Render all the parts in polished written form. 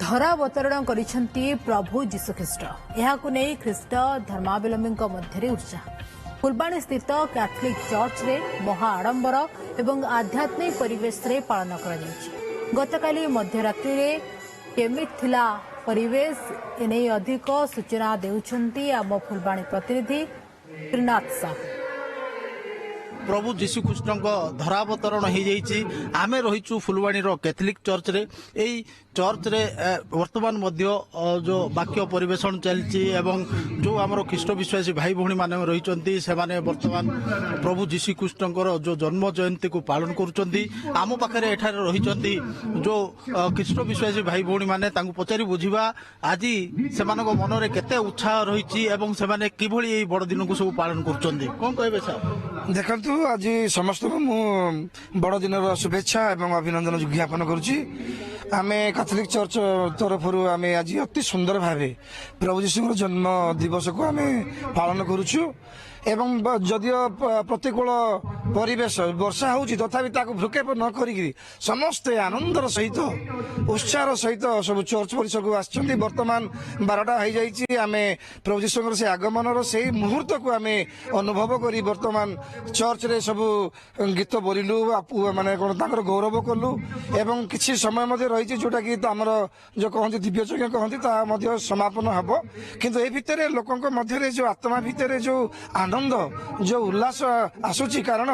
ଧରାବତରଣ କରିଛନ୍ତି ପ୍ରଭୁ ଯୀଶୁଖ୍ରୀଷ୍ଟ। ଏହାକୁ ନେଇ ଖ୍ରୀଷ୍ଟ ଧର୍ମାବଲମ୍ବୀଙ୍କ ମଧ୍ୟରେ ଉତ୍ସାହ। ଫୁଲବାଣୀ ସ୍ଥିତ କ୍ୟାଥୋଲିକ୍ ଚର୍ଚ୍ଚରେ ମହା ଆଡମ୍ବର ଏବଂ ଆଧ୍ୟାତ୍ମିକ ପରିବେଶରେ ପାଳନ କରାଯାଇଛି। ଗତକାଲି ମଧ୍ୟରାତ୍ରିରେ କେମିତି ଥିଲା ପରିବେଶ, ଏନେଇ ଅଧିକ ସୂଚନା ଦେଉଛନ୍ତି ଆମ ଫୁଲବାଣୀ ପ୍ରତିନିଧି ତ୍ରିନାଥ ସାହୁ। प्रभु जीशुख्रीष्ट धरावतरण हो जाइए। आम रहीचु फुलवाणीर कैथोलिक चर्च रे। यही चर्च रे वर्तमान जो वाक्य परिवेशन चलती जो आमर ख्रीष्ट विश्वासी भाई भौणी मैंने रही से वर्तमान प्रभु जीशुख्रीष्ट जो जन्म जयंती को पालन करम पाखे एठार रही जो ख्रीष्ट विश्वासी भाई भौणी मैंने पचारि बुझा आज से मन में केते उत्साह रही कि बड़ दिन को सब पालन कर कौन कहे सर? देखु आज समस्त मु बड़ दिन शुभेच्छा एवं अभिनंदन ज्ञापन करुच्ची। आम कैथोलिक चर्च तरफ आम आज अति सुंदर भाव प्रभु जीशु जन्म दिवस को आम पालन करुचु एवं जदियो प्रतिकूल परिवेश वर्षा होची तथापि ताको भ्रुक्षेप न करी समस्ते आनंदर सहित उत्साह सहित सब चर्च परिसर को आछंती। वर्तमान 12टा हो जाइए। आम प्रभु जीशुर से आगमनर से मुहूर्त को आम अनुभव करी वर्तमान चर्च रे सब गीत बोलिलु माने कोन ताकर गौरव कलु एवं किछि समय मध्ये रही जोटा कि आमर जो कहते दिव्य यज्ञ कहते ता मध्ये समापन हबो। किंतु ए भितरे लोकंक मध्ये जो आत्मा भितरे जो आनंद जो उल्लास आसुची कारण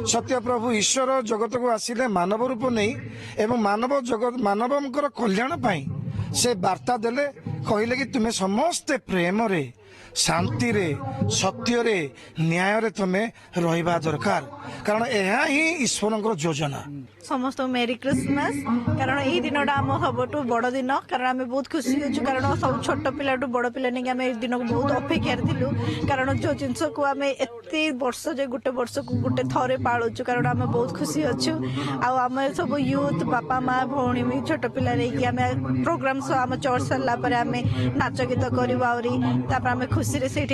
सत्य प्रभु ईश्वर जगत को आसिले मानव रूप नहीं एवं मानव जगत मानवंकर कल्याण पाई से वार्ता देले कहले कि तुम्हें समस्ते प्रेम रे शांति रे सत्य रे न्याय रे तुम्हें रहिबा दरकार कारण यह ही ईश्वर योजना। समस्त मेरी क्रिसमस कारण यही दिन आम सब बड़ दिन कारण आम बहुत खुशी अच्छु कारण सब छोट पिला बड़ पिला नहीं आम दिन को बहुत अपेक्षार थिलु कारण जो जिनस को आम एत वर्ष जे गोटे वर्ष को गोटे थरे पालुचु कारण आम बहुत खुशी अच्छु। आम सब यूथ बापा माँ भौणी भी छोट पिला रही आम प्रोग्राम आम चर्च सरला आम नाच गीत करूँ आम खुशी से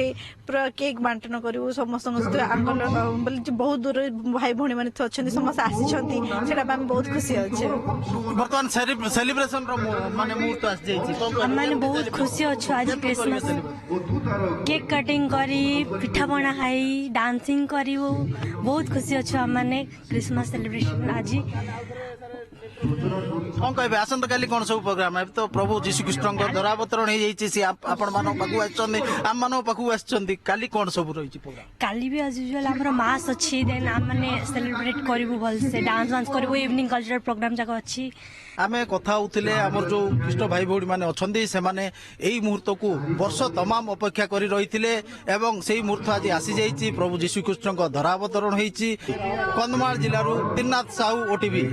केक बांटन करूँ समस्त आंदोलन बहुत दूर भाई भौणी मैंने अच्छा समस्त आसी बहुत खुशी अच्छे। बर्तमान सेलिब्रेशन माने मुहूर्त आस जाई माने बहुत खुशी अच्छे। आज क्रिसमस केक कटिंग करी पिठा बना खाई डांसिंग करी बहुत खुशी अच्छे। माने क्रिसमस सेलिब्रेशन आज कौन कहे आसंत काली कौन सब प्रोग्राम है? तो प्रभु जीशुख्रीष्ट धरावतरण हो जाइए आपण मान पाखु आम मान पाखु आछंती काली कौन सब रही प्रोग्राम? काली भी एज यूजुअल हमर मास अच्छी देन आम माने सेलिब्रेट करिवु भल से डांस वांस करिवु इवनिंग कल्चरल प्रोग्राम जाक अच्छी। आमे कथा होतिले हमर जो ख्रीष्ट भाई भौणी माने अछंती से माने एई मुहूर्त को वर्ष तमाम अपेक्षा करी रहिथिले एवं सेई मुहूर्त आज आसी जाइछि। प्रभु जीशुख्रीष्ट धरावतरण होईछि। कंधमाल जिल्लारू त्रिनाथ साहू ओटीवी।